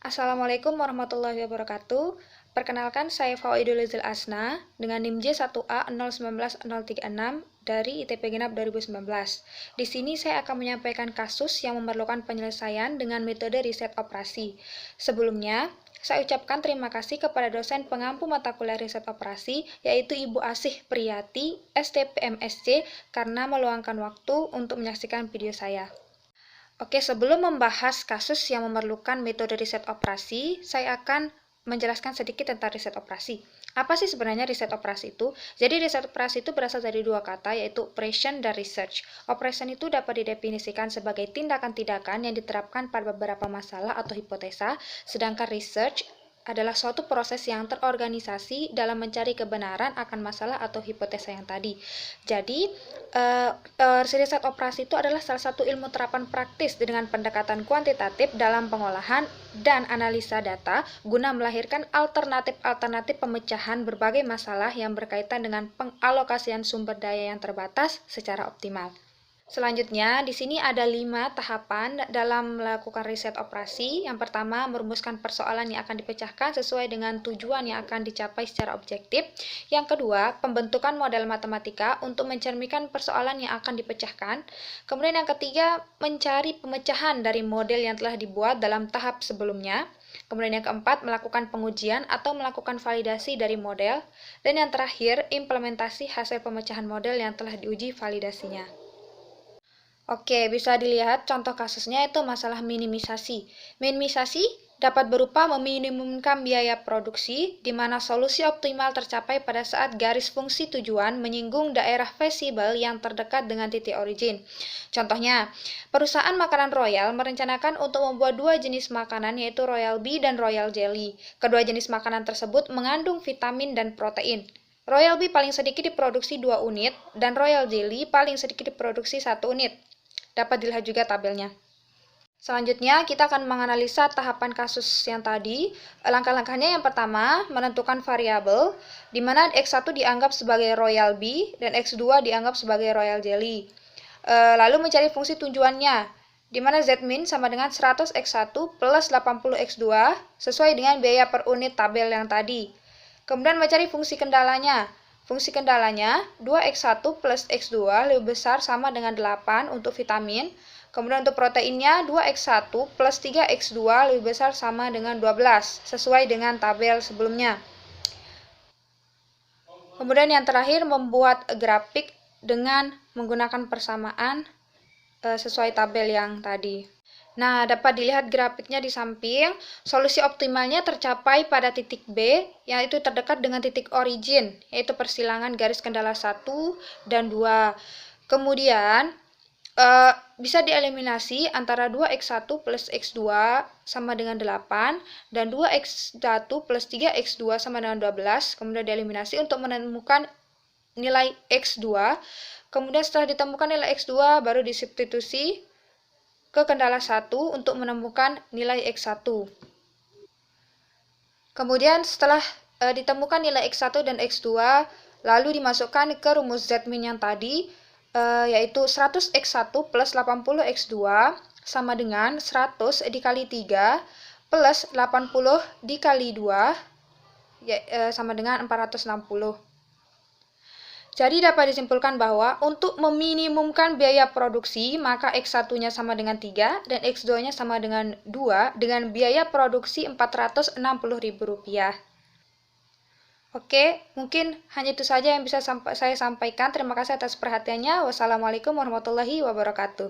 Assalamualaikum warahmatullahi wabarakatuh. Perkenalkan, saya Fawaidul Asna dengan NIM J1A019036 dari ITP Genap 2019. Di sini saya akan menyampaikan kasus yang memerlukan penyelesaian dengan metode riset operasi. Sebelumnya, saya ucapkan terima kasih kepada dosen pengampu mata kuliah riset operasi, yaitu Ibu Asih Priyati, STPMSC, karena meluangkan waktu untuk menyaksikan video saya. Oke, sebelum membahas kasus yang memerlukan metode riset operasi, saya akan menjelaskan sedikit tentang riset operasi. Apa sih sebenarnya riset operasi itu? Jadi riset operasi itu berasal dari dua kata, yaitu operation dan research. Operation itu dapat didefinisikan sebagai tindakan-tindakan yang diterapkan pada beberapa masalah atau hipotesa, sedangkan research adalah suatu proses yang terorganisasi dalam mencari kebenaran akan masalah atau hipotesa yang tadi. Jadi, riset operasi itu adalah salah satu ilmu terapan praktis dengan pendekatan kuantitatif dalam pengolahan dan analisa data guna melahirkan alternatif-alternatif pemecahan berbagai masalah yang berkaitan dengan pengalokasian sumber daya yang terbatas secara optimal. Selanjutnya, di sini ada 5 tahapan dalam melakukan riset operasi. Yang pertama, merumuskan persoalan yang akan dipecahkan sesuai dengan tujuan yang akan dicapai secara objektif. Yang kedua, pembentukan model matematika untuk mencerminkan persoalan yang akan dipecahkan. Kemudian yang ketiga, mencari pemecahan dari model yang telah dibuat dalam tahap sebelumnya. Kemudian yang keempat, melakukan pengujian atau melakukan validasi dari model. Dan yang terakhir, implementasi hasil pemecahan model yang telah diuji validasinya. Oke, bisa dilihat contoh kasusnya itu masalah minimisasi. Minimisasi dapat berupa meminimumkan biaya produksi, di mana solusi optimal tercapai pada saat garis fungsi tujuan menyinggung daerah visible yang terdekat dengan titik origin. Contohnya, perusahaan makanan Royal merencanakan untuk membuat dua jenis makanan, yaitu Royal Bee dan Royal Jelly. Kedua jenis makanan tersebut mengandung vitamin dan protein. Royal Bee paling sedikit diproduksi 2 unit, dan Royal Jelly paling sedikit diproduksi 1 unit. Dapat dilihat juga tabelnya. Selanjutnya, kita akan menganalisa tahapan kasus yang tadi. Langkah-langkahnya yang pertama, menentukan variabel, di mana X1 dianggap sebagai Royal Bee dan X2 dianggap sebagai Royal Jelly. Lalu mencari fungsi tujuannya, di mana Zmin sama dengan 100 X1 plus 80 X2 sesuai dengan biaya per unit tabel yang tadi. Kemudian mencari fungsi kendalanya. Fungsi kendalanya 2x1 plus x2 lebih besar sama dengan 8 untuk vitamin. Kemudian untuk proteinnya 2x1 plus 3x2 lebih besar sama dengan 12, sesuai dengan tabel sebelumnya. Kemudian yang terakhir, membuat grafik dengan menggunakan persamaan sesuai tabel yang tadi. Nah, dapat dilihat grafiknya di samping. Solusi optimalnya tercapai pada titik B, yaitu terdekat dengan titik origin, yaitu persilangan garis kendala 1 dan 2. Kemudian, bisa dieliminasi antara 2x1 plus x2 sama dengan 8, dan 2x1 plus 3x2 sama dengan 12. Kemudian dieliminasi untuk menemukan nilai x2. Kemudian setelah ditemukan nilai x2, baru disubstitusi ke kendala 1 untuk menemukan nilai X1. Kemudian setelah ditemukan nilai X1 dan X2, lalu dimasukkan ke rumus Zmin yang tadi, yaitu 100X1 plus 80X2 sama dengan 100 dikali 3 plus 80 dikali 2 sama dengan 460. Jadi dapat disimpulkan bahwa untuk meminimumkan biaya produksi, maka X1-nya sama dengan 3 dan X2-nya sama dengan 2 dengan biaya produksi Rp460.000. Oke, mungkin hanya itu saja yang bisa saya sampaikan. Terima kasih atas perhatiannya. Wassalamualaikum warahmatullahi wabarakatuh.